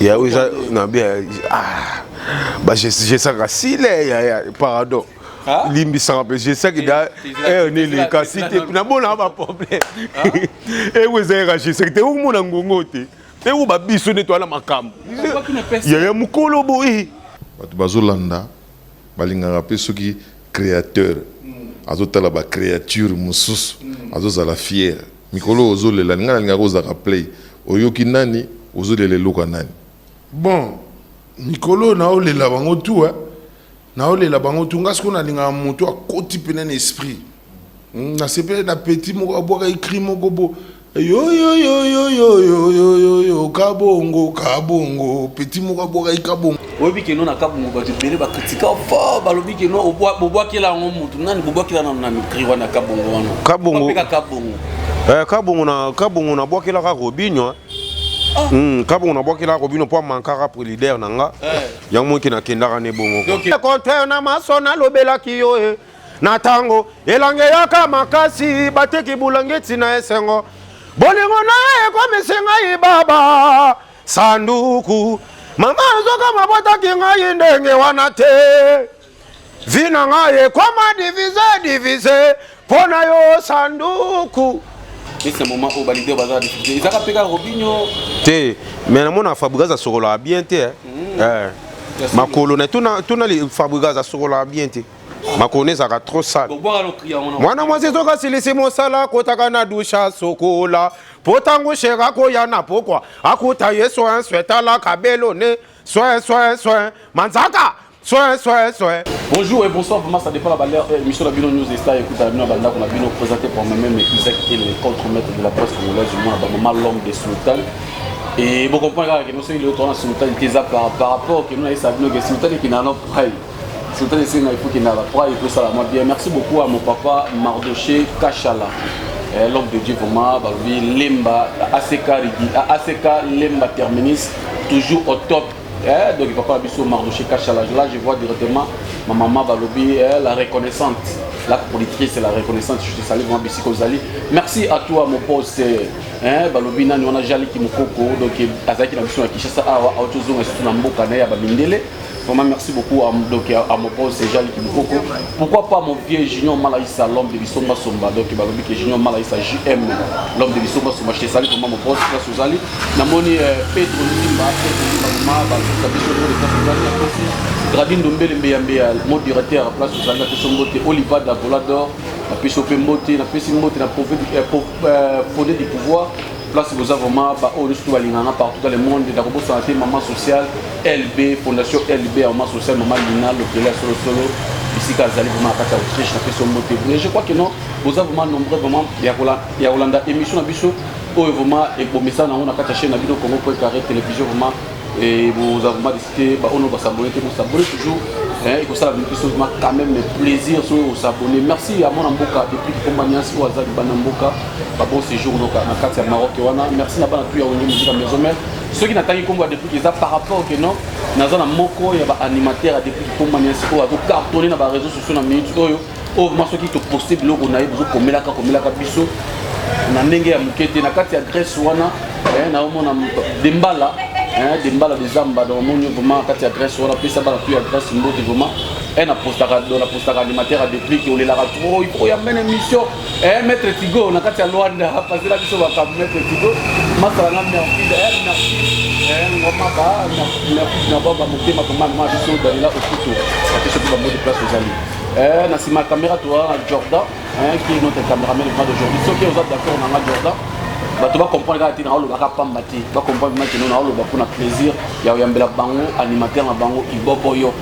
Il y a non bien bah j'ai ça si là pardon. Limbi sans peu je sais que on est les cassité na bon là pas problème. Et vous avez raché c'est que où mon ngongote. Et où ba biso nettoyer la makam. Il y a mukolo boy. Batu bazolanda balinga pe soki créateur. Azotala ba créature mususu. Azozala fier. Mikolo ozolela nga kozaka play. Oyoki nani ozolele loka nani. Bon, Mikolo na olela bango tout hein. Na olela bango tout nga skona linga moto a koti penen esprit. Na sepe na petit moko aboka écrit moko bo. Yo kabongo petit moko aboka kabongo. Obi ke no na kabongo ba tibele ba kritika fort ba lobi ke no obwa ke la ngomutu nani bobwa ke la na mikri wana kabongo wana. Kabongo. Kabongo. Kabongo na bwa ke la Robinho. Kabongo na bwa ke la Robinho pour manquer pour leader nanga. Yango ki na kendaka ne bongo. Contraire na masona lobela kiyo na tango elange yaka makasi bateki bulangeti na esengo. Bolingo na kwa misenga ibaba sanduku mama zoka mabota kinga ndenge wana te vina ngaye kwa divise pona yo sanduku. C'est un moment où validé au bazar diffusé. Ils ont pega Robinho. Te, mais na mona Fabregas sorola bien te. Makolo na tuna les Fabregas sorola bien te. Makone ça trop sale. Mwana mwasi toka silisi mosala kotaka na dusha sokola. Potango shera ko yana pokwa. Akuta yeso un swetala kabelo ne. Soin. Manzaka. Soin. Bonjour et bonsoir, vraiment ça dépend de la valeur. Mission de Bino News et Star, écoute à Bino Banda qu'on a Bino présenté par moi-même Isaac qui est le contre-maître de la presse congolaise du monde, maman l'homme des sultans. Et vous comprenez que nous sommes le tournant sultan par rapport que nous avons savoir que sultan qui n'a pas prêt. Sultan c'est il faut qu'il n'a pas prêt, il faut ça la bien. Merci beaucoup à mon papa Mardoché Kachala. L'homme de Dieu vraiment, Lemba, ACK Lemba Terminus, toujours au top. Donc il va pas biso Mardoché Kachala. Là je vois directement ma maman Balobi, la reconnaissante, la politrice et la reconnaissante. Je te salue vraiment Bissiko Zali. Merci à toi mon poste. Balobi nani on a jali qui mukoko donc azaki na biso na Kinshasa awa autozonga surtout na mboka na ya Babindele. Vraiment merci beaucoup à mon poste Jali qui mukoko. Pourquoi pas mon vieux Junior Malaïsa l'homme de Bissomba Somba donc Balobi que Junior Malaïsa JM l'homme de Bissomba Somba. Je te salue vraiment mon poste Zali. Namoni Pedro Limba Gradine Dombele Mbeyambea, mon directeur à place où Zanga Tesombote, Oliva Davolador, la Pésopé Mbote, la Pésimote, la Fondé du pouvoir, place où vous avez vraiment, au dessus de Lingana, partout dans le monde, la Robo Santé, Maman Sociale, LB, Fondation LB, Maman Sociale, Maman Lina, le Pélé Solo, ici Kazali, vraiment à Kata Autriche, la Pésombote. Mais je crois que non, vous avez vraiment nombreux, vraiment, il y a Hollanda, émission à Bissot, vraiment, et pour message, on a Kata chaîne, à Bino, Congo, Carré, télévision, vraiment. Et vous avez décidé, on va s'abonner toujours. Il faut ça quand même plaisir sur s'abonner. Merci à mon Amboka depuis que compagnie au hasard de Banamboka. Bon séjour donc à Katia Maroc. Merci à tout au niveau de la maison mère. Ceux qui n'attendent pas depuis qu'ils par rapport que non, dans un moko il y a animateur depuis que compagnie au hasard cartonné dans les réseaux sociaux dans minutes. Oh vraiment ceux qui te postent blog on a eu besoin comme la biso. On a n'engagé à mukete na Katia Grèce wana. Na au mon Dembala. Des balles des zamba dans mon mouvement quand il y a adresse on a pu savoir plus adresse une autre mouvement et la postara animateur a depuis qu'on est là trop il faut y amener une émission mettre Tigo on a quand il y a Luanda passer là qui sont va mettre Tigo masala merci on va pas merci na baba motema comment moi je suis dans là au couteau parce que c'est de place aux amis na ma caméra toi Jordan qui est notre caméraman d'aujourd'hui ceux qui sont d'accord on a Jordan tu vas comprendre que tu vas comprendre que nous avons un plaisir. Il y a un bango, animateur un bango, Iboboyo,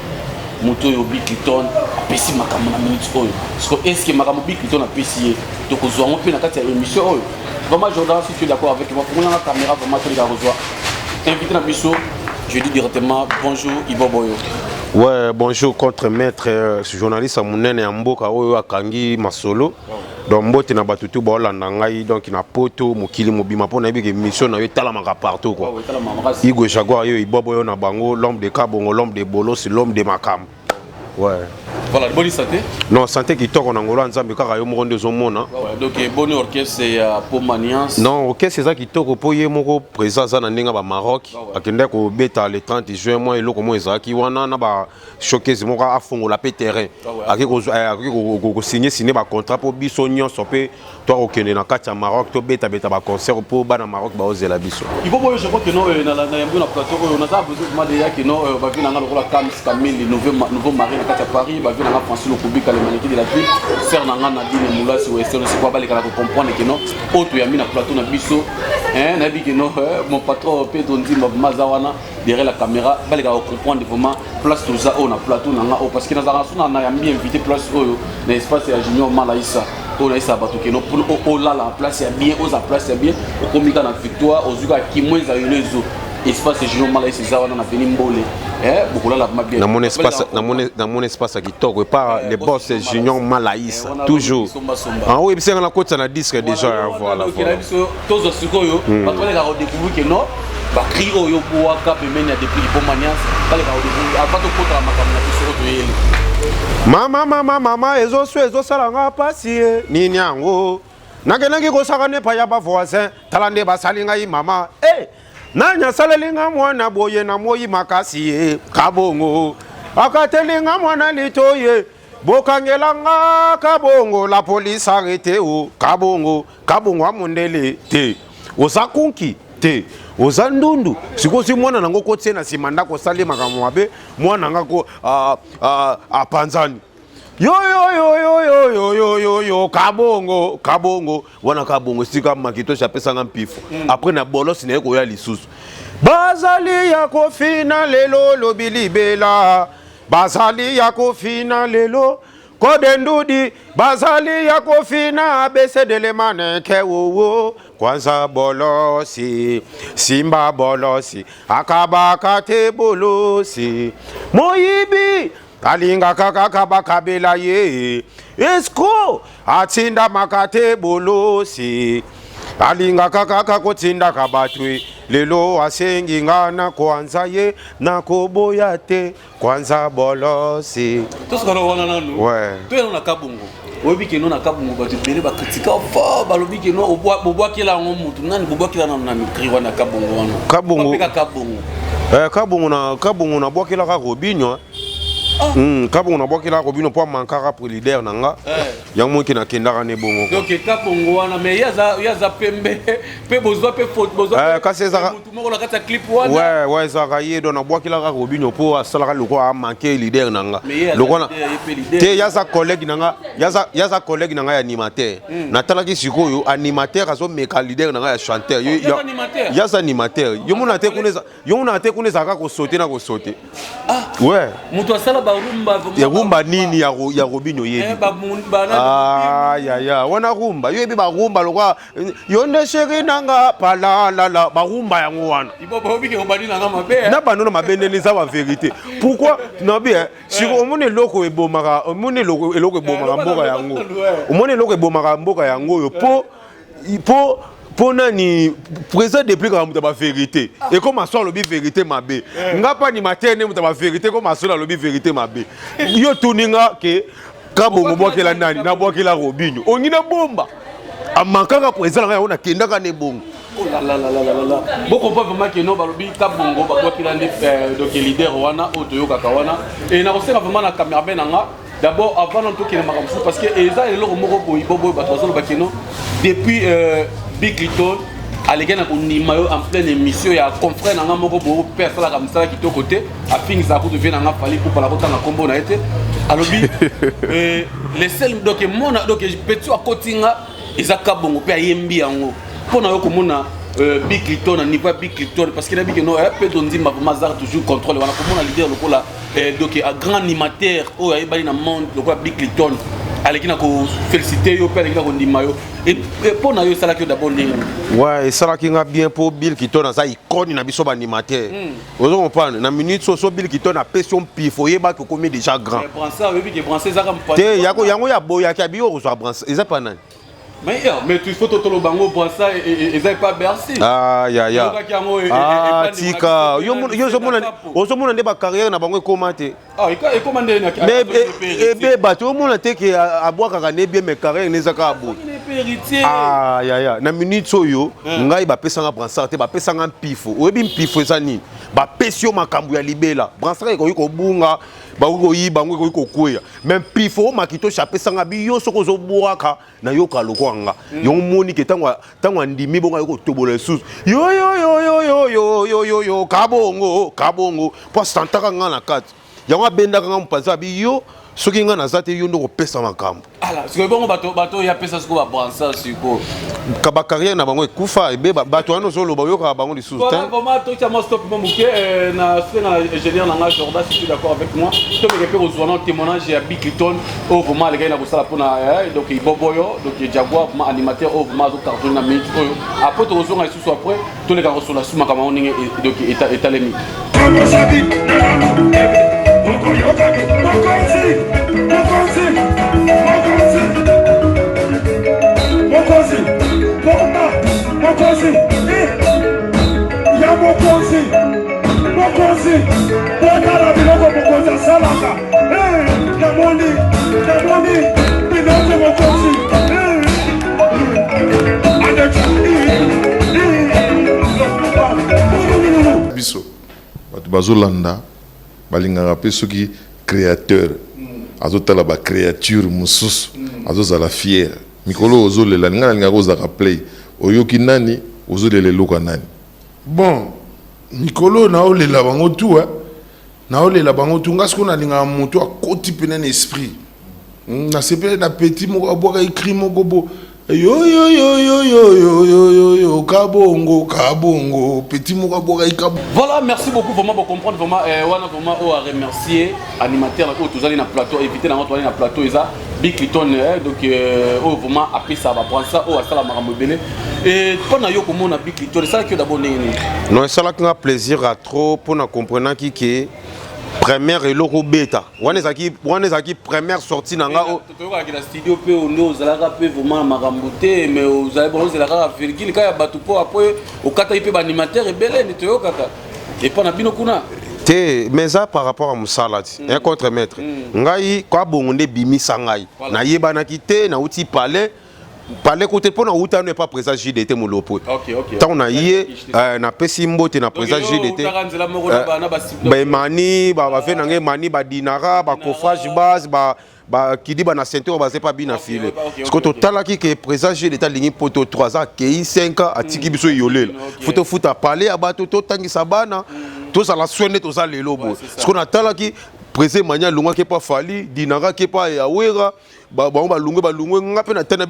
Moto Yobi Cliton, Pessi Makamona minute. Est-ce que Makamo Cliton a payé? Donc, nous avons fait une émission. Vraiment, Jordan, si tu es d'accord avec moi, pour la caméra, vraiment, tu vas rejoindre. Invité à Bissot, je dis directement bonjour Iboboyo. Ouais, bonjour contre-maître, journaliste à Mounene Amboka, Oyo Akangi Masolo. Donc, mbote na batutu ba Hollanda ngai donc na poto mokili mobima pona bi mission na yo talamaka partout quoi. Igo Jaguar yo Iboboyo na bango l'homme de Kabongo, l'homme de Bolos, l'homme de Makam. Ouais. Voilà, bonne santé. Non, santé qui tourne en Angola, Nzambe kaka yo moko ndezo mona. Donc bon orchestre c'est pour Maniance. Non, orchestre c'est ça qui tourne pour ye moko présence na ndinga ba Maroc. Akende ko beta le 30 juin moi eloko mo ezaki wana na ba showcase moko afongola pe terrain. Aki ko signer ba contrat pour biso nyonso pe toi okende na kati ya Maroc to beta ba concert pour bana Maroc ba ozela biso. Il faut je crois que non na yambo na plateau on a besoin de ya que non va venir na lokola Camille nouveau mari na kati ya Paris va venir na Francis Lokubika le mannequin de la ville ser na ngana dine mulasi western c'est quoi balika ko comprendre que non auto ya mina plateau na biso na bi que non mon patron Pedro Ndimba Mazawana derrière la caméra balika ko comprendre vraiment place tout ça on a plateau na nga parce que na zana na yambi invité place oyo na espace ya Junior Malaïsa on a ça bateau que non pour là la place est bien aux place est bien au comité na victoire aux yuka qui moins a eu les autres espace Junior Malaïsa ça on a venu mbole beaucoup là la bien dans mon espace qui toque pas les boss Junior Malaïsa toujours ah oui c'est la côte na disque déjà voilà tous ce que yo pas les gars découvrir que non ba cri oyo boa cap mena depuis bon maniance pas les gars découvrir à pas to contre la makamna biso to yeli mama ezo salanga pasi nini yango nakenaki kosaka nepa ya bavoisin tala nde basali ngai mama nanya salelinga mwana boye na moyi makasi kabongo akatelinga mwana litoye bokangelanga kabongo la police arrêté o kabongo amondele te osakunki te ozandundu sikosi mwana nango kotie na simanda ko sali makamwa be mwana ngako apanzani yo kabongo wana kabongo sika makito chapesa mpifu après na bolos na ko ya lisusu bazali ya kofina lelo lobilibela bazali ya kofina lelo kodendudi bazali ya kofina abesedele maneke wowo kwanza bolosi simba bolosi akabaka te bolosi moyibi alinga kaka bakabela ye esko atinda makate bolosi alinga kaka kotinda kabatwe lelo asengi ngana kwanza ye nakoboya te kwanza bolosi tosika wana nanu ouais to na kabungo obi ke no na kabungo ba tibele ba kritika fo ba lobi ke no obwa kila mutu nani obwa kila na mikri wana kabungo wana kabungo na bwa kila ka Robinho kabongo na bwakila Robinho po mankaka pour leader nanga yang mo ki na kendaka ne bongo donc kabongo wana mais yaza pembe pe bozwa pe faute bozwa kasi za mutu moko na kata clip wana ouais za kayedo na bwakila ka Robinho po asala loko a manquer leader nanga loko na te yaza collègue nanga yaza collègue nanga ya animateur na talaki sikoyo animateur azo meka leader nanga ya chanteur yaza animateur yo mona te kuneza ka ko sauter na ko sauter ouais mutu asala ya rumba nini ya Robinho yebi ya wana rumba yebi ba rumba lokwa yonde sheri nanga palala ba rumba yango wana na bano na mabende za ba vérité pourquoi non bien si omone loko ebomaka eloko ebomaka mboka yango omone loko ebomaka mboka yango yo po nani président depuis quand muta ba vérité et comme aso lobi vérité mabe ngapa ni matene muta ba vérité comme aso lobi vérité mabe yo tuninga ke kabongo bwakela nani na bwakela Robinho ongina bomba amankaka président nga ona kendaka ne bongo oh la beaucoup pas vraiment que non balobi kabongo ba bwakela ndi donc leader wana otoyo kaka wana et na kosenga vraiment na caméra benanga d'abord avant tout qu'il m'a ramsou parce que eza eloko moko boy ba tozo ba kino depuis Big Little alégé na konima yo en pleine émission ya confrère nanga moko bo personne comme ça qui to côté a fini ça pour devenir nanga fali pour la kota na combo na été alobi les seuls donc mona donc petit à kotinga eza kabongo pe ayembi yango pona yo komona Big Little na niveau Big Little parce que na big no pe dondi mazar toujours contrôle wana komona leader lokola donc un grand animateur o ya bali na monde lokola Big Little aleki na ko féliciter yo pe aleki na ko ndima yo et pour na yo sala ki d'abord ndinga ouais sala ki nga bien pour Bill Kitton na za icône na biso ba animateur ozo comprendre na minute so Bill Kitton na pression pifo yeba ko komi déjà grand Brança oui que Brança za ka te yango ya boya ki abi yo zo Brança eza pa nani Mais tu faut tout le bango pour ça et ça pas Bercy. Ah ya ya. Ah tika. Yo mona nde ba carrière na bango komate. Ah et commandé na. Mais bato mona te ke abwaka ka ne bien mais carrière nezaka abo. Ah ya ya. Na minute oyo ngai ba pesa nga bransard te ba pesa nga mpifo. Oyebi mpifo ezani. Ba pesio makambu ya libela. Bransard ko bunga ba ko yi bango ko kweya. Même mpifo makito chapesa nga bi yo soko zo bwaka na yo ka lokwanga. Yo moni ke tangwa ndimi bonga yo ko tobola sous. Yo kabongo. Po santaka nga na kati. Yango benda nga mpaza bi yo soki nga na zate yo ndoko pesa makambu. Ala, c'est bon bato ya pesa siko ba bransard siko. Ka ba carrière na bango ekufa ebe bato wana solo ba yo ka bango lisusu. Voilà, vraiment toi tu as mon stop momuke na ingénieur na nga Jordan si tu es d'accord avec moi. To me repère aux un témoignage ya Big Clinton au vraiment les gars na bosala pona donc Boboyo donc Jaguar vraiment animateur au vraiment carton na minute après to ozonga isusu après tous les gars sur la suma kama oninge donc etalemi. Biso bato bazolanda balingaka mpe soki créateur azotala ba créature mosusu azozala fière mikolo ozolela ninga nalingaka ozalaka play oyoki nani ozolela eloko nani. Bon, mikolo naolela bango tu naolela bango tu nga siko nalingaka moto akoti pene na esprit na sepele na petit moko abwaka écrit moko bo yo kabongo petit moko abwaka ikabo. Voilà, merci beaucoup vraiment pour comprendre vraiment wana vraiment on a remercier animateur ko tozali na plateau éviter na toi na plateau eza Big Clinton donc vraiment après ça va prendre ça au asala makambo belé et pendant yo komona Big Clinton ça que d'abord nini. Non, ça là qu'on plaisir à trop pour na comprendre qui première et loko bêta. Wana zaki première sortie nanga o to ko la studio pe on nous ala rapper vraiment makamboté mais vous avez bon la rara virgule ka ya batu po après au kata ipe animateur et belé ne to yo kata et pendant bino kuna te mais ça par rapport à Moussalati un contre maître ngai kwa bongonde bimisa ngai na yebana kité na uti palais côté pour na uta ne pas présent JDT molopo. OK. Tant na yé na pesi mbote na présent JDT. Ba mani ba fait nange mani ba dinara ba coffrage base ba kidi ba na ceinture ba c'est pas bien affilé. Parce que total qui que présent JDT lingi poto 3 ans ki 5 ans atiki biso yolela. Faut foot à parler à bato to tangi sabana. Tout ça la soigner tout ça les lobo. Parce qu'on a tala qui présent mania lunga qui pas fali dinara qui pas yawera. Ba lungu ngape na tena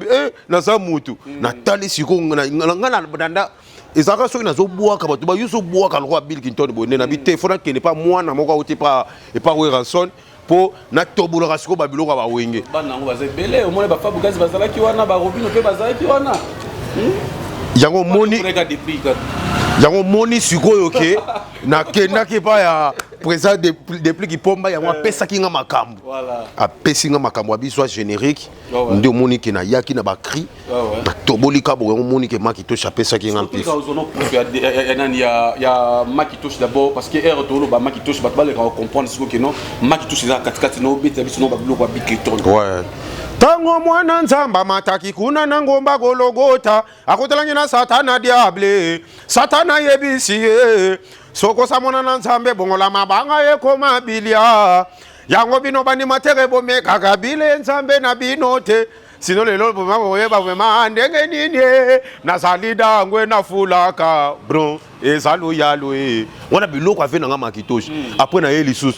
na za mutu na tali siko ngana ndanda ezaka soki nazo bwaka bato ba yuso bwaka lo Bill Clinton bonne na bité fona ke ne pas mwana moko uti pas et pas Ranson po na tobola siko ba biloko ba wenge bana ngo bazebele o mona ba fabu gazi bazala ki wana ba robino pe bazala ki wana yango moni sikoyo ke na kenda ke pa ya présent depuis qui pomba ya pesa kinga makambo voilà apesi nga makambo abiso générique ndio moni ke na yaki na ba cri na toboli kabo yango moni ke makito chapesa kinga mpif ya makitosh d'abord parce que er tolo ba makitosh ba le comprendre ce que non makitosh za katikati no beta biso no ba biloko ba Big Clinton ouais. Tango mwana nzamba mataki kuna na ngomba gologota akotelangi na satana diable satana yebisiye soko sa mwana na nzambe bongola mabanga ye koma bilia yango bino bani matere bomeka kabile nzambe na binote sino lelo boma boyeba vraiment ndenge nini na salida ngwe na fulaka bro ezalo yalo wana biloko afe na ngama kitoshi après na yeli sus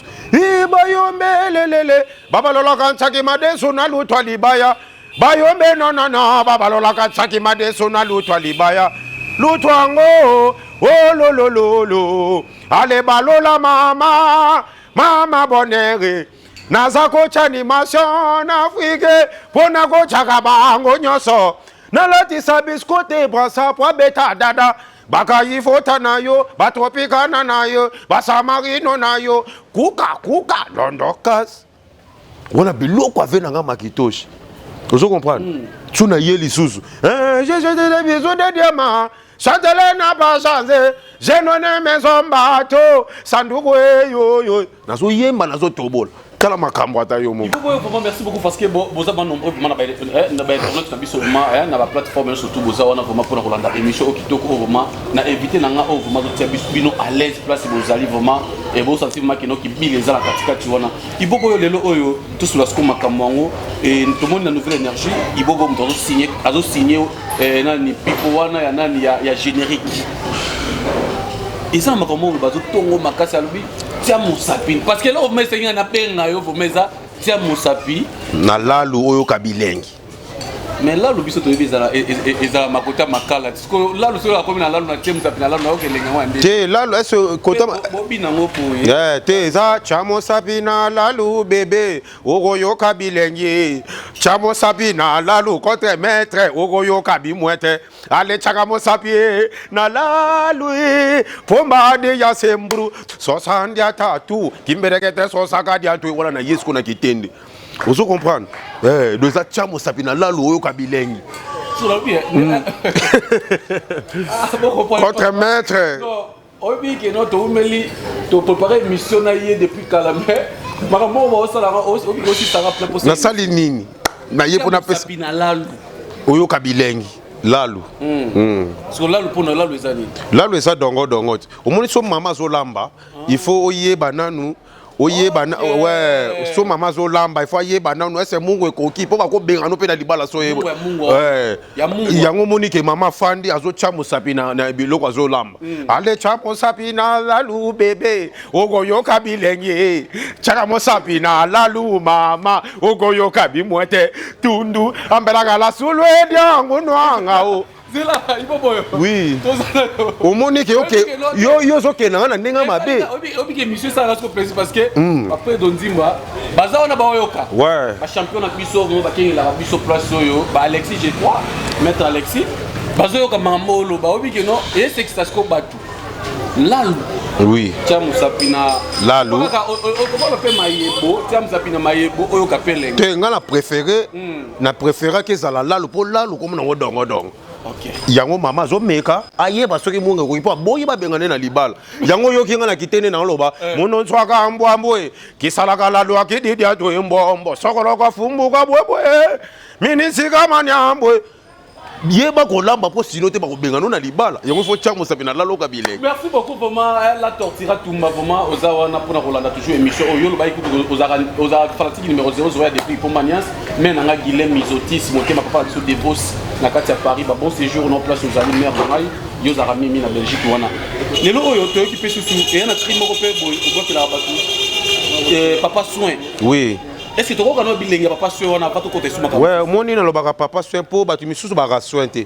bayombelelele babalola kanchaki madeso na lutwa libaya bayombe no babalola kanchaki madeso na lutwa libaya lutwango olololo ale balola mama bonere naza coach animation Afrique pona coach akabango nyoso nalatisa biscotte brasa po beta dada bakayifota nayo batropicana nayo basamarino nayo kuka londokas wana biloko ave nanga makitoshi. Tu comprends? tuna ye lisusu j'ai jeté des bisous de diamant Chantele n'a pas changé j'ai donné mes bateau sanduku yo yo nazo yemba nazo tobola kala makambo ata yo mo vraiment merci beaucoup parce que vous avez nombreux vraiment na ba internet na biso vraiment na ba plateforme surtout vous avez vraiment pour Rolanda émission okitoko vraiment na invité na nga vraiment to tia bino à l'aise place vous allez vraiment et vous sentez vraiment que no ki bileza la katika tu wana iboko yo lelo oyo tout sur la sko makambo et tout le monde na nouvelle énergie iboko mto signer azo signer nani pipo wana ya nani ya générique isa makambo bazo tongo makasi alubi tia musapi parce que là on met seigneur na penga yo vomeza tia musapi na lalu oyo kabilengi mais là le biso to yebeza ezala makota makala parce là le solo comme na lalu na tia musapi na lalu na okelenga wande te lalu est kota bobi na ngopo te za tia musapi na lalu bébé oyo kabilengi tia musapi na lalu contre maître oyo kabimwete ale chaka musapi na lalu pomba de ya sembru sosandia tatu kimberekete sosaka dia tu wala na yesu kuna kitende vous comprendre de ça tia musapi na lalu oyo kabilengi contre maître obi ke no to umeli to préparer mission na yé depuis Calamé makambo ba osala obi aussi ça rappelle possible na sali nini na ye pona pesa na lalu oyo kabilengi lalu so lalu pona lalu ezani lalu eza dongo dongo omoni so mama zo lamba il faut oyeba nanu oyeba ouais so mama zo lamba il faut oyeba nanu ese mungu ekoki po ba ko benga no pe na libala so yebo yango moni ke mama fandi azo cha musapi na biloko azo lamba ale cha musapi na lalu bebe ogo yoka bilengi cha musapi na lalu mama ogo yoka bimwete tundu ambela la sulwe diangu nwanga o zela iboboyo oui au monique OK yo zo kenanga na ndenga mabe obi ke monsieur ça reste plaisir parce que après Donzimba baza ona baoyoka ouais ba champion na biso mo ba kengi la biso place oyo ba Alexis G3 maître Alexis bazo yoka mamolo ba obi ke no et c'est que ça se batu lalu oui tia musapina lalu on peut mayebo tia musapina mayebo oyo kapelenge te nga na préférer que ça la lalu pour lalu comme na dongo dongo OK yango mama zo meka ayeba soki munga ko ipo boyi ba bengane na libala yango yo kinga na kitene na loba mono tswaka ambwambwe kisalaka lalu akididi ato embombo sokolo ka fumbuka bwebwe minisika manyambwe yeba ko lamba po sino te ba ko bengano na libala yango fo tchamo sabina laloka bilenge. Merci beaucoup vraiment la tortira tumba vraiment ozawana pour Rolanda toujours émission oyo lo ba écoute oza fanatique numéro 0 zoya depuis pour Manias mais nanga Guilhem Mizotis moté ma papa sur Devos na kati ya Paris ba bon séjour non place aux amis mère Marai yo za mimi na Belgique wana lelo oyo to occupé sous et na tri moko pe boy o bote la batu papa soin oui. Est-ce que tu as un billet papa soin on a pas tout côté sur ma ouais moni na lobaka papa soin po batu misusu ba soin te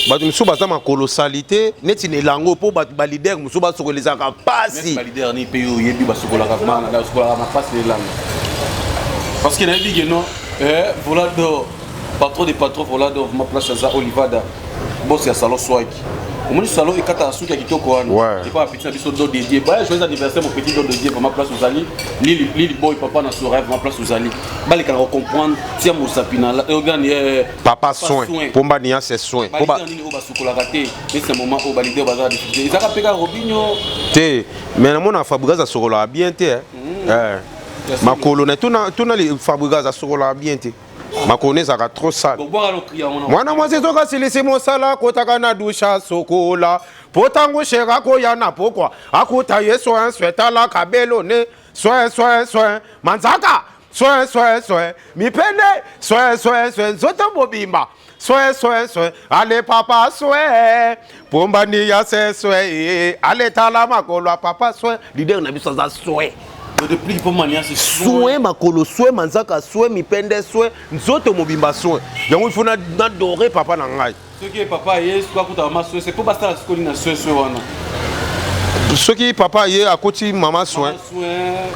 batu misusu baza ma colossalité neti ne lango po batu ba leader musu ba sokoleza ka pasi ba leader ni pe yo yebi ba sokola ka mana da sokola ma passe les langues parce que na ligue non voilà do patron des patrons voilà do ma place ça Olivada boss ya salon swag au moins salon ekata suki ya kitoko wana et pas petit biso do dédié ba joyeux anniversaire mon petit do dédié pour ma place aux alliés Lili boy papa na so rêve ma place aux alliés ba les comprendre tia musapina organi papa soin pomba nia c'est soin pomba ni o ba sukola raté et c'est moment au balidé bazar difficulté ça peka Robinho te mais na mona Fabregas sokola bien te ma colonne tuna les Fabregas sokola bien te ma connaisse a trop sale mwana mwasi toka silisi mosala kotaka na dusha sokola potango shera ko yana pokwa akuta yeso un swetala kabelo ne soin manzaka soin mipende soin zoto bobimba soin ale papa soin pomba ni ya soin ale tala makolo papa soin leader na biso za soin depuis pour Manias c'est soin makolo soin manzaka soin mipende soin nzoto mobimba soin yango il faut na adorer papa na ngai ce qui papa yesu kwa kuta mama soin c'est pour basta la skoli na soin wana ce qui papa ye akoti mama soin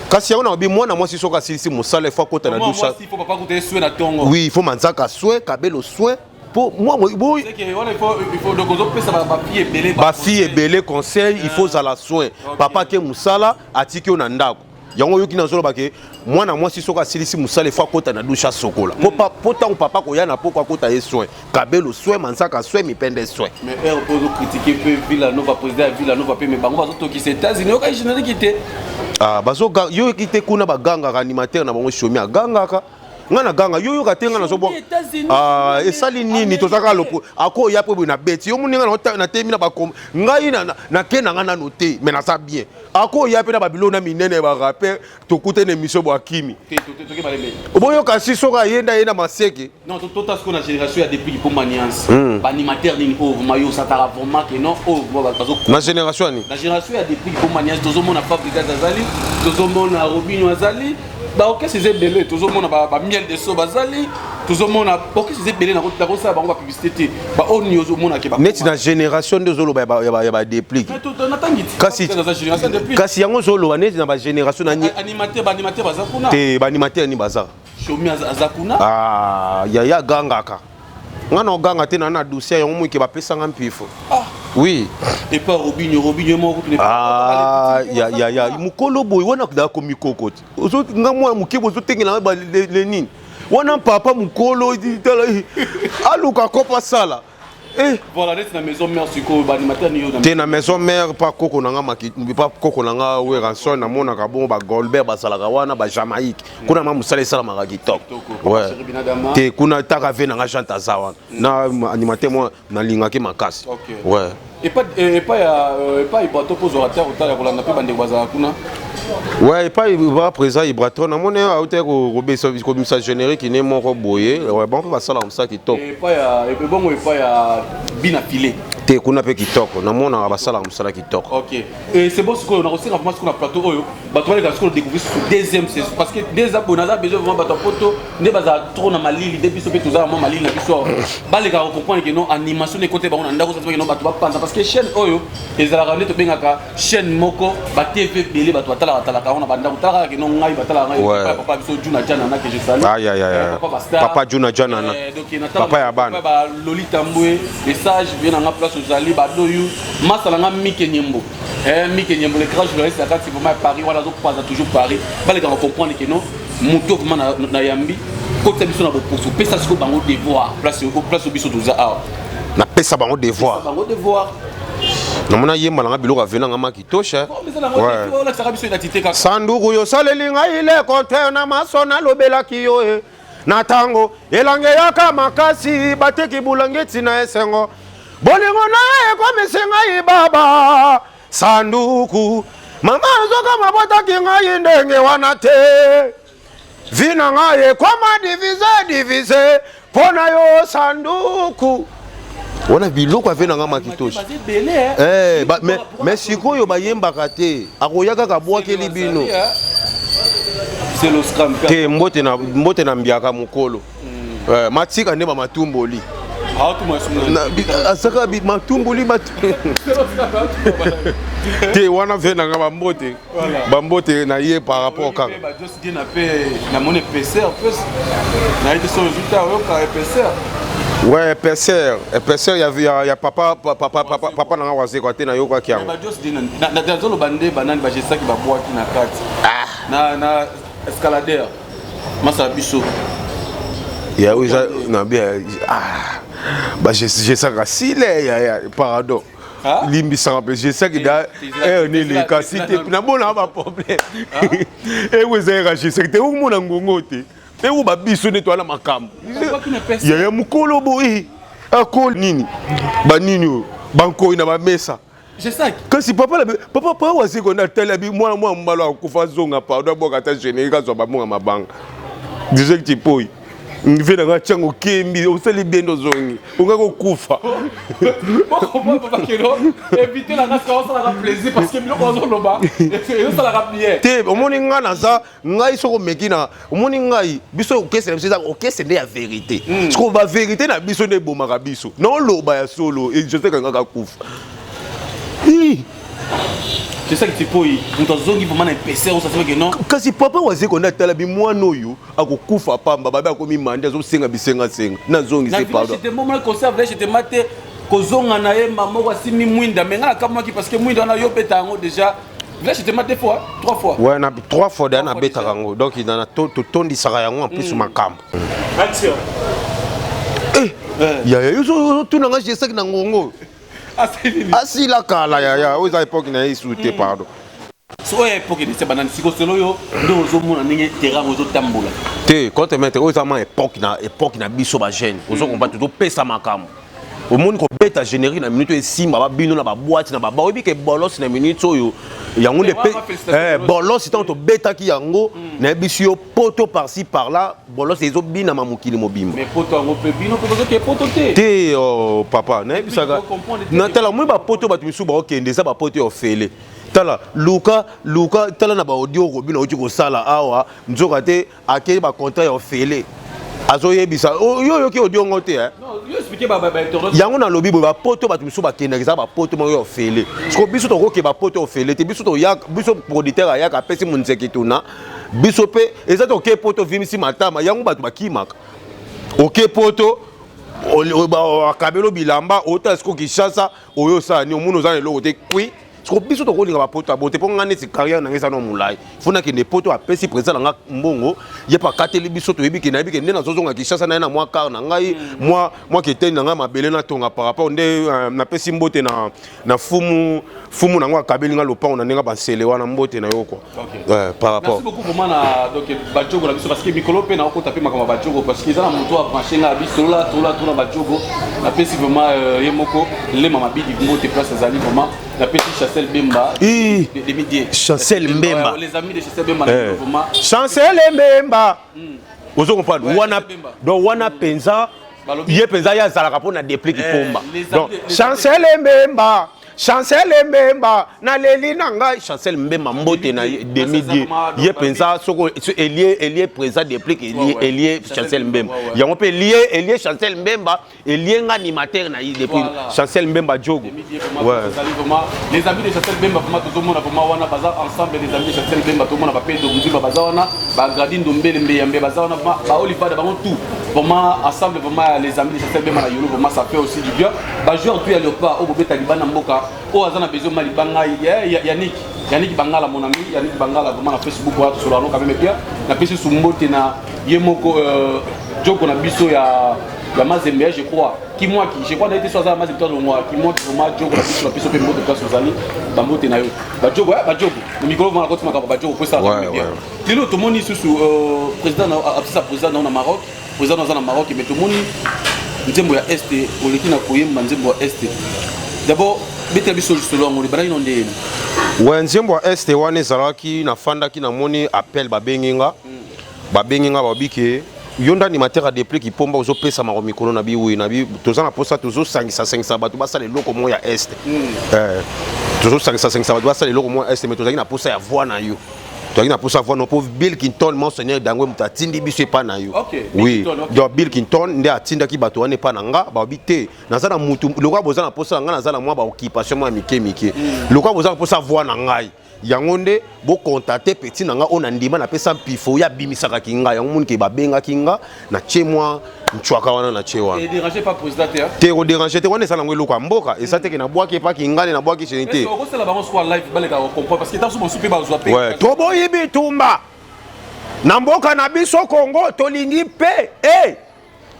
kasi yango na obi mwana mwasi soka silisi mosala fois kota na douche il faut papa kuta soin na tongo oui il faut manzaka soin kabelo soin pour moi boy c'est que il faut donc on peut ça ba fille belé conseil il faut ça la soin papa ke musala atiki ona ndako yango yoki na zolo bake mwana mwasi soka silisi musale fa kota na dusha sokola po tango papa ko yana po kota ye soin kabelo soin mansaka soin mipende soin mais elle peut critiquer peu Villanova président Villanova pe mais bango bazo toki aux États-Unis oka général qui était ah bazo yo ki te kuna baganga animateur na bango shomi aganga ka ngana ganga yo katenga na zobo ah esali nini tozaka lopo ako ya po na beti yo muninga na temi na bakom ngai na kena ngana noté mais na ça bien ako ya pe na babilo na minene ba rapper tokute na émission bo akimi toki baleme oboyo kasi soka yenda maseke non tout à ce qu'on a génération ya depuis pour maniance ba animateur nini oh mayo ça t'a vraiment que non oh bazo na génération ni la génération ya depuis pour maniance tozomona Fabrica Azali tozomona Robinho Azali ba ok c'est belé tozomona ba miel de so bazali tozomona ok c'est belé na kota ko ça ba publicité ba oni ozomona ke ba net na génération de zolo ba déplique kasi yango zolo net na ba génération na animateur bazakuna te ba animateur ni baza shomi azakuna ah ya gangaka ngana ganga te na douceur yango mo ke ba pesa ngam pifo oui et pas Robinho moko ah ya mukolo boy wana kuda ko mikokoti ozo ngamwa mukibo zo tengela ba Lenin wana papa mukolo tala aluka kopa sala voilà c'est la maison mère siko ba animateur ni yo na maison mère pas koko nanga makiti pas koko nanga we ranson na mona ka bon ba Goldberg ba sala ka wana ba Jamaïque kuna ma musala sala magaki top ouais te kuna taka ve nanga chanta zawana na animateur moi na lingaki makasi ouais et pas il bateau pour orateur autant ya kolanda pe bande baza kuna ouais pas il va présent Ibraton na mona auteur ko robeso comme ça générique ni moko boyer ouais bon va sala comme ça qui top et pas ya et bon et pas ya bina filé te kuna pe kitoko na mona ba sala musala kitoko OK et c'est bon ce qu'on a aussi vraiment ce qu'on a plateau oyo bato les gars qu'on découvrir sur deuxième saison parce que des abonnés a besoin vraiment bato photo ne baza trop na malili depuis so pe toza vraiment malili na biso ba les gars comprendre que non animation les côté ba on ndako ça que non bato ba panza parce que chaîne oyo ezala ramener to bengaka chaîne moko ba TV belé bato batala on a banda utara que non ngai batala ngai papa biso Juna Jana na que je salue papa Juna Jana na papa ya bana ba Lolita Mbwe message bien na place ozali ba doyu masala nga Mike Nyembo Mike Nyembo le grand journaliste à Kati vraiment Paris voilà donc pas toujours Paris ba les gars comprendre que non moto vraiment na yambi côté biso na pour pesa ce bango devoir place au biso toza na pesa bango devoir na mona yemba nga biloko avena nga makitosha sanduku yo salelinga ile konte na masona lobela kiyo na tango elange yaka makasi bateki bulangeti na esengo bolingo na ekomisinga ibaba sanduku mama zoka mabota kinga ndenge wana te vina nga ekoma divise pona yo sanduku wana biloko avena nga makitosha mais sikoyo bayembaka te akoyaka kabwakeli bino c'est le scram te mbote na mbiaka mokolo matika nde bamatumboli asaka matumboli te wana vena nga bambote na ye par rapport kaka ouais, épaisseur, il y a papa n'a pas quoi na yoka kiango. Na dans le bandé banane ba jesa ki ba boa ki na kati. Na escalader. Masa biso. Ya oui na bien ba jesa ka sile ya pardon. Limbi sans peu jesa ki da ne le kasite na bona ba problème. Et vous avez jesa ki te o mona ngongote. Et où babiso nettoie ma cam. Il y a un mukolo boy. Akol nini. Ba nini banko ina ba mesa. Je sais. Kasi papa pas wasi ko na tele bi moi mbalo akufa zonga pa do boka ta général zo ba mo mabanga. Disait que poi. Nivena nga chango kembi osali bendo zongi. Ungako kufa. Pourquoi papa kelo éviter la race ça la plaisir parce que biloko zo loba. Et ça la rapplier. Te omoni nga na za ngai soko mekina omoni ngai biso okese biso za okese nde ya vérité. Soko ba vérité na biso ne bomaka biso. Non loba ya solo et je sais que nga kufa. Je sais que tu peux y vraiment épaisseur ça c'est que non kasi papa wazi ko na tala bi mwana oyo akokufa pamba baba akomi mande zo senga bisenga na zongi c'est pardon c'était moment conserve j'étais maté kozonga na ye mama wasimi mwinda menga kama ki parce que mwinda na yo peta ngo déjà Village c'était deux fois, 3 fois. Ouais, na 3 fois dans na beta rango. Donc il a tondi sarayango en plus ma cam. Action. Ya yo tout na ngasi ça na ngongo. Asi la kala ya aux époque na isouté pardon. So époque de banane siko selo yo ndo ozomona ninge terrain ozotambola. Te quand tu mettre aux amants époque na biso ba jeune. Ozo combattre to pesa makam. Au monde ko beta générique na minute esimba ba bino na ba boîte na ba ba obi ke bolos na minute oyo yango de bolos tant to beta ki yango na biso poto par-ci par-là bolos ezo bina mamukili mobimba mais poto ngo pe bino ko ke poto te oh papa na bisaka na tala moi ba poto ba tumisu ba okende za ba poto ofele tala luka tala na ba audio ko bino uti ko sala awa nzoka te akeli ba contrat ofele azo yebisa yo ki audio ngote non yo expliquer ba yango na lobi ba poto ba tumisu ba kenda za ba poto mo yo ofele sko biso to ko ke ba poto ofele te biso to ya biso producteur ya ka pesi munzeki tuna biso pe eza to ke poto vimisi matama yango ba to bakimaka ok poto akabelo bilamba ota sko kishasa oyo sa ni omuno za lelo te kwi sko biso to ko linga ba poto abote po ngane ti carrière na ngesa no mulai funa ke ne poto apesi président nga mbongo ye pa kateli biso to yebi ke na yebi ke ndena zozonga kishasa na mwa car na ngai moi ke teni nga mabele na tonga par rapport nde na pesi mbote na fumu na ngwa kabeli nga lopango na ndenga ba sele wana mbote na yo quoi par rapport merci beaucoup vraiment na donc bajogo na biso parce que mikolo pe na ko taper makama bajogo parce que za na moto a brancher nga biso là tola bajogo na pesi vraiment yemoko le mama bidi mbote place zali vraiment na pesi Chancel Mbemba des médias Chancel Mbemba les amis de Chancel Mbemba vraiment Chancel Mbemba ozo comprendre wana donc wana penza ye penza ya zalaka pona déplique pomba donc Chancel Mbemba Chancel Mbemba na leli nanga Chancel Mbemba mbote na demi-die ye penza soko elie présent déplique elie Chancel Mbemba yango pe elie Chancel Mbemba elie nga animateur na depuis Chancel Mbemba jogo ouais les amis de Chancel Mbemba vraiment tout le monde vraiment wana baza ensemble les amis de Chancel Mbemba tout le monde ba pe do mziba baza wana ba Gradine Dombele Mbeyambe baza wana ba Oliva ba tout vraiment ensemble vraiment les amis de Chancel Mbemba na yolo vraiment ça fait aussi du bien ba joueur puis le pas au bobé Taliban mboka o azana besoin mali banga Yannick Bangala mon ami Yannick Bangala vraiment na Facebook wa sur la no quand même bien na pesi sumbote na yemoko joko na biso ya Mazembe je crois je crois d'ailleurs soit Mazembe toi moi qui moi joko na biso na biso pe mbote place ozali ba mbote na yo ba joko le micro va raconter makaba ba joko pour ça bien lelo to moni susu président na président na Maroc président na Maroc mais to moni nzembo ya est oleki na koyemba nzembo ya est d'abord beta biso solo ngoli bana inonde ouais nzembo ya est wana ezalaki na fandaki na moni appel babenginga babike yonda animateur a déplique ipomba ozo pesa mako mikolo na biwi na bi tozana posa tozo sangisa bato basala eloko mo ya est tozo sangisa bato basala eloko mo ya est mais tozaki na posa ya voix na yo tozaki na posa voix no pauvre Bill Clinton monseigneur dangwe mutatindi biso pa na yo oui donc Bill Clinton nde atindaki bato wana pa na nga babite nazana mutu lokwa bozana posa nga nazana mwa ba occupation mwa mike lokwa bozana posa voix na ngai yango nde bo contacter petit nanga ona ndima na pesa pifo ya bimisaka kinga yango moni ke babenga kinga na chemwa nchwaka wana na chewa et déranger pas président te ko déranger te wana sala ngwe lokwa mboka esate ke na bwaki pa kinga na bwaki chenite est-ce que ça la bango soit live baleka ko comprendre parce que dans son super bazwa pe ouais to boyi bitumba na mboka na biso Kongo tolingi pe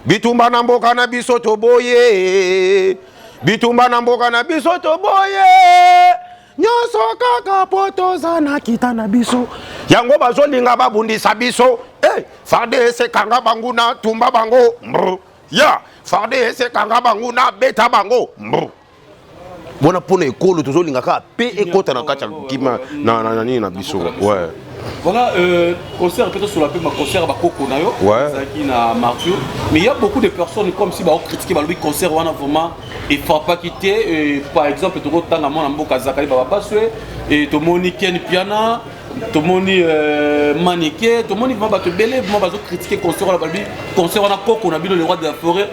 bitumba na mboka na biso to boye bitumba na mboka na biso to boye nyoso kaka poto zana kita na biso yango bazolinga babundisa biso FARDC kanga banguna tumba bango ya FARDC kanga banguna beta bango bona pona ekolo tozolinga ka pe ekota na kacha kima na nini na biso ouais voilà concert peut-être sur la pema concert ba koko na yo qui na Martio mais il y a beaucoup de personnes comme si ba critiquer ba lui concert wana vraiment il faut pas quitter par exemple to tanga mona mboka Zakari ba paswe et to moni Ken Piana to moni Maniké to moni vraiment ba te belé vraiment ba critiquer concert wana ba lui concert wana koko na bino le roi de la forêt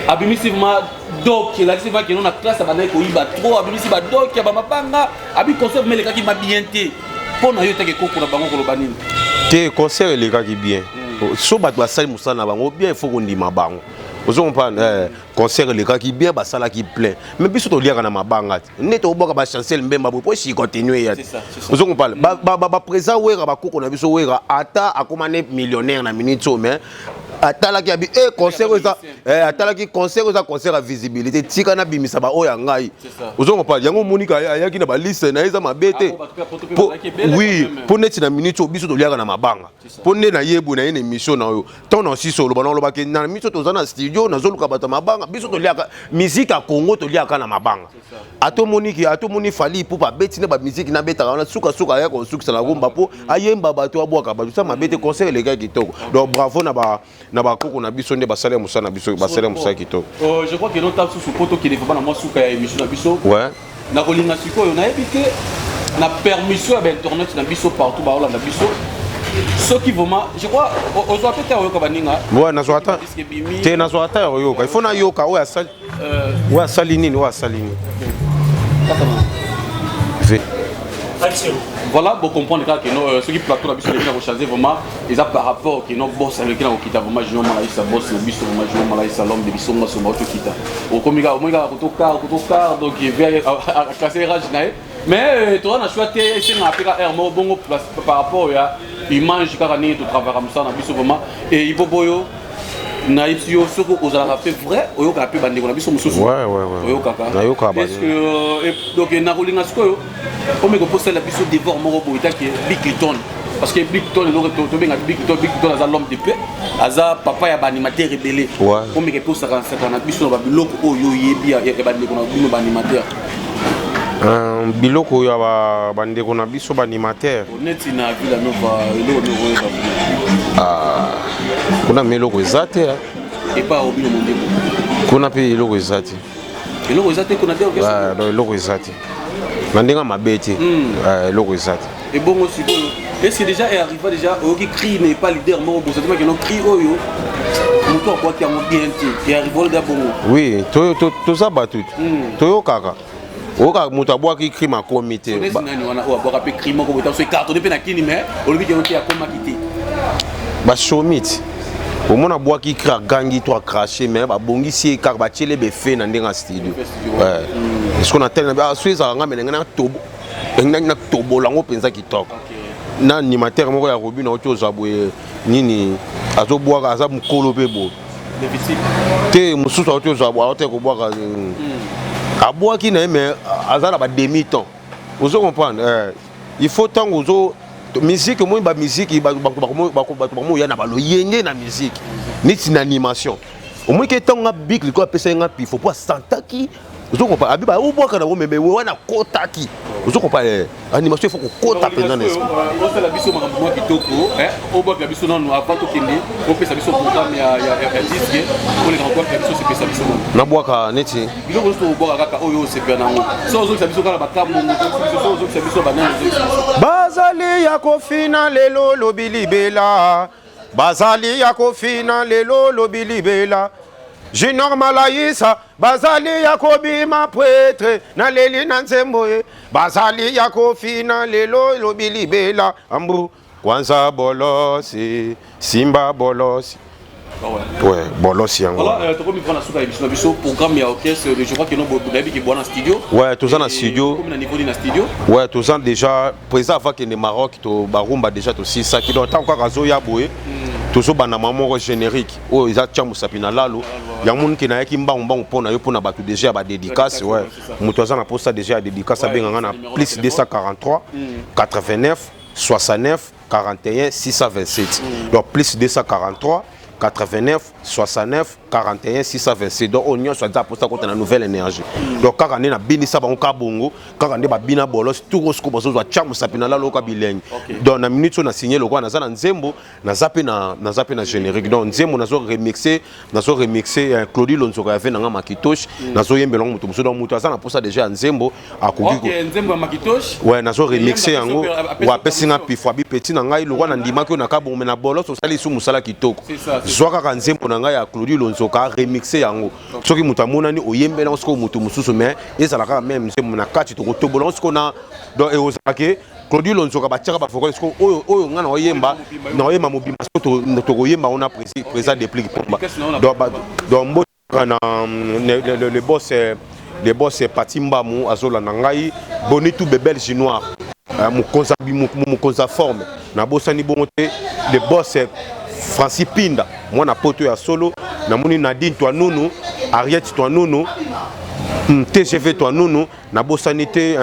abimisi vraiment donc la c'est vrai que non na classe ba na ko iba trop abimisi ba donc ya ba mapanga abi concert mais les gars qui m'a bien été pour na yo teke koko na bango ko banini te concert les gars qui bien so bato basali musala na bango bien il faut qu'on ndima bango Vous comprenez concert les gars qui bien bah ça là qui plein. Mais puis surtout lire na mabanga. Net au boka ba chancel mbemba pour si continuer. Vous comprenez ba présent wera ba koko na biso wera ata akomane millionnaire na minute mais atala ki abi concert ça atala ki concert ça concert à visibilité tika na bimisa ba oya ngai. Vous comprenez yango monika ayaki na ba liste na eza mabete. Oui, pour net na minute biso to lire na mabanga. Pour net na yebu na une émission na yo. Ton aussi solo ba ba ke na minute to na studio na zoluka bata mabanga biso to liaka musique à Congo to liaka na mabanga ato moni fali pour pas betine ba musique na beta na suka ya ko suka na rumba po ayemba bato abwaka ba ça mabete concert les gars kitoko donc bravo na ba koko na biso nde basale musa na biso basale musa kitoko je crois que non tape sous poto qui ne faut pas na moi suka ya émission na biso ouais na kolinga sikoyo na ebité na permission ya internet na biso partout ba na biso. Ce qui vraiment, je crois, on doit peut-être au Kabaninga. Ouais, nazoata. T'es nazoata au yoga. Il faut na yoga. Ouais, sal. Ouais, salini, ouais, salini. Voilà, pour comprendre que ceux qui plateau la biso les gens changer vraiment, ils a par rapport que nos boss avec qui on quitte vraiment je malais ça boss le biso vraiment je malais ça l'homme de biso moi sur moto quitte. Au comiga car donc il vient à casser rage nae. Mais toi on a choisi c'est un appel à bon bon par rapport à image carani de travail comme ça na biso vraiment et il boyo na ipsio soko ozala fait vrai oyo ka pe bande na biso mususu ouais oyo kaka na yo ka ba parce que donc na rolinga siko comme que poster la biso devant mon robot qui Big Clinton parce que Big Clinton to benga Big Clinton aza l'homme de paix aza papa ya ba animateur rebelle comme que poster na biso na biloko oyo yebi ya bande ko na bino ba animateur biloko ya bande ko na biso ba animateur honnête na Villa Nova elo no kuna meloko ezate et pas au bino monde kuna pe eloko ezate kuna te orchestre eloko ezate mandinga mabete eloko ezate et bon aussi est-ce que déjà est arrivé déjà qui crie n'est pas leader moi bon c'est que non crie oyo moto quoi qui a bien et arrivé là bon oui to ça batut to kaka oka moto abwa ki crie ma comité ba nani wana o abwa pe crie mo ko bota so carton pe na kini mais o lobi ke akoma kité ba showmit au moins bois qui craque gangi toi cracher mais ba bongisi car ba tchele be fait na ndenga studio ouais est-ce qu'on a tellement ba suiza nga menenga na tobo na tobo lango penza kitoko na animateur moko ya Robin na otoza boye nini azoboaka aza mukolo pe bo te mususu otoza boa ote ko boaka aboaki na mais azala ba demi temps vous comprendre il faut tant ozo musique moi ba musique ba ya na ba loyenge na musique niti na animation au moins que tant big liko pesa nga pi faut pas santaki vous comprenez abi ba oboka na mais wana kotaki vous comprenez animation il faut ko kota pena na on fait la biso makambo kitoko oboka biso non avant to kende on pesa biso programme ya disque pour les rencontres la biso c'est pesa biso na boka neti biloko biso oboka kaka oyo c'est bien nango so ozo biso kala bakambo so ozo biso banana bazali ya kofina lelo lobilibela bazali ya kofina lelo lobilibela Junior Malaisa bazali ya kobima prêtre na leli na nzemboye bazali ya kofina lelo lobilibela ambu kwanza bolosi simba bolosi ouais bolosi yango voilà tu peux me prendre la souka émission biso programme ya orchestre je crois que non bodabi qui boit dans studio ouais tous en studio comme na niveau na studio ouais tous en déjà présent avant que le Maroc to barumba déjà to 6 ça qui doit tant quoi kazo ya boye toujours bana maman générique oh ils a tchamu sapina lalo ya moun ki na yaki mbangba mpona yo pona batu déjà ba dédicace ouais mutoza na posta déjà dédicace benga na plus 243 89 69 41 627 donc plus 243 89 69 41 627 donc on y soit pour ça contre la nouvelle énergie donc quand on est na bini ça bango kabongo quand on est ba bina bolos tout ce que bozo za chamu sapina la loka bileng donc na minute on a signé le quoi na za na nzembo na zape na générique donc nzembo na zo remixer Claudie Lonzo ka fait na makitosh na zo yembelong mutu muso donc mutu za na posa déjà nzembo akoki ko nzembo makitosh ouais na zo remixer yango wa pesinga pifwa bi petit na ngai le quoi na ndima ko na kabongo na bolos so sali su musala kitoko zwaka ka nzembo na ngai ya Claudie Lonzo ka remixer yango soki mutu amonani oyembela siko mutu mususu mais ezala ka même nzembo na kati to tobola siko na donc ezaka Claudio Lonzoka batiaka ba foko esko oyo ngana oyemba na oyemba mobima to koyemba on a président de pli pomba donc le boss Patimba mu azola nangai bonitu bebel chinois mu konza forme na bosani bongote le boss Francis Pinda moi na poto ya solo na moni Nadine toi nono Ariette toi nono TGV toi nono na bosanité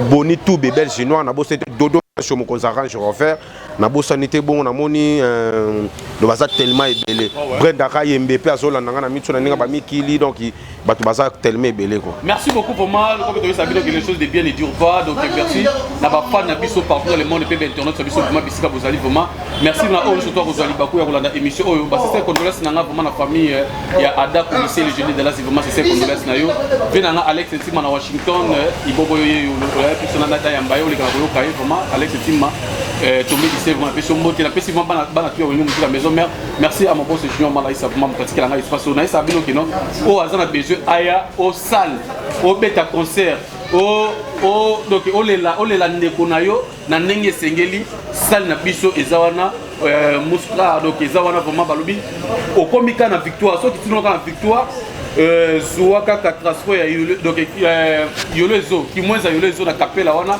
Boni tout bébé chinois na bossé dodo sur mon consacrant je refaire na bosanité bon na moni le bazar tellement ébélé Brenda Kaye MBP azola nanga na mitso na ninga ba mikili donc batu bazar tellement ébélé quoi. Merci beaucoup pour moi comme tu savais que les choses de bien ne durent pas donc merci na ba fan na biso partout dans le monde pe internet biso vraiment bisika vous allez vraiment merci na on surtout vous allez bakou ya kolanda émission oyo ba c'est condoléances nanga vraiment na famille ya Ada commissaire le jeune de la c'est vraiment c'est condoléances na yo venanga Alex Ntima na Washington ibobo yo puis son data ya mbayo le kana kai vraiment Alex Ntima tomber ici vraiment puis son mot la pesi vraiment bana tu au la maison mère merci à mon boss Junior Malaïsa vraiment pratiquer la espace na ça bino kino o azana besoin aya au salle au beta concert o donc olela ndeko na yo na ndenge sengeli salle na biso ezawana muskla donc ezawana vraiment balobi okomika na victoire so kitinoka na victoire zuwaka ka transfert ya yolo donc yolezo ki mwenza yolezo na kapela wana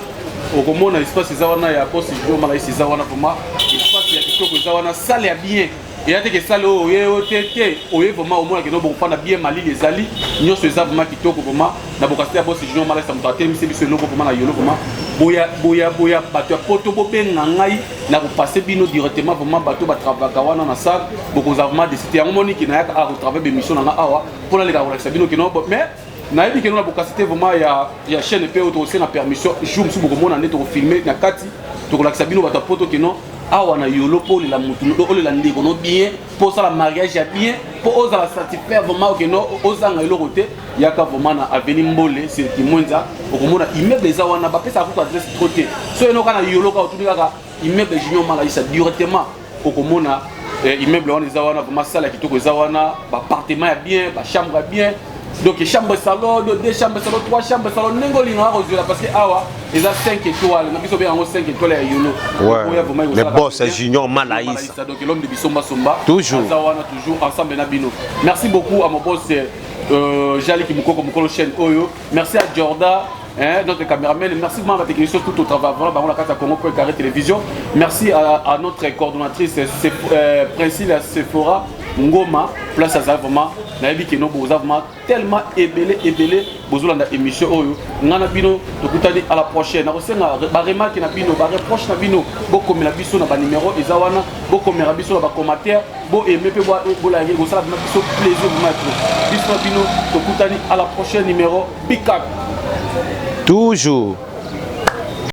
okomona espace ezawana ya poste Junior Malaïsa ezawana vraiment espace ya kitoko ezawana salle ya bien. Et à que ça, au vraiment au moins que nous avons bien Mali les alliés, nous sommes vraiment qui toquent vraiment. Nous avons casté à bosser Junior Malaïsa, nous avons mis ce nom vraiment à Yolo vraiment. Boya, bateau poto bobé nangai, nous avons passé bino directement vraiment bateau travailler kawana na salle. Beaucoup avons décidé à un moment qui n'a pas à travailler des missions dans awa pour aller la sabino qui non mais. Na yebi que nous avons casté vraiment ya chaîne pe aussi na permission jour musu beaucoup monde en est filmer na kati to la sabino bateau poto qui non awa na yolo pour la mutu do la ndeko no bien pour ça la mariage ya bien pour osa la satisfaire vraiment que no osa nga yolo côté yaka vraiment na avenir mbole c'est qui mwenza okomona immeuble za wana ba pesa ko adresse côté so eno kana yolo ka otunika ka immeuble Junior Malaïsa directement okomona immeuble wana za wana vraiment sala kitoko za wana ba appartement ya bien ba chambre ya bien. Donc chambre salon, 2 chambres salon, 3 chambres salon, n'engoli non parce que awa ils ont 5 étoiles, nous sommes bien en 5 étoiles à Yolo. Ouais. Le boss Junior Malaïsa. Donc l'homme de Bissomba Somba. Toujours. Toujours ensemble na bino. Merci beaucoup à mon boss Jali Kimoko comme chaîne Oyo. Merci à Jordan. Notre caméraman, merci vraiment à la technicien tout au travail. Voilà, la carte à Congo pour Carré Télévision. Merci à notre coordonnatrice Priscilla Sephora Ngoma, place à Zavama. Naïbi que nous avons tellement ébélé, vous avez une émission. Nous avons à la prochaine. Nous avons remarqué na bino, reproche na bino, beaucoup de biso na numéro, Ezawana, beaucoup de biso na commentaire, beaucoup aimer, beaucoup la règle, ça na biso plaisir de mettre. Biso na bino, à la prochaine numéro, Big Up. Toujours.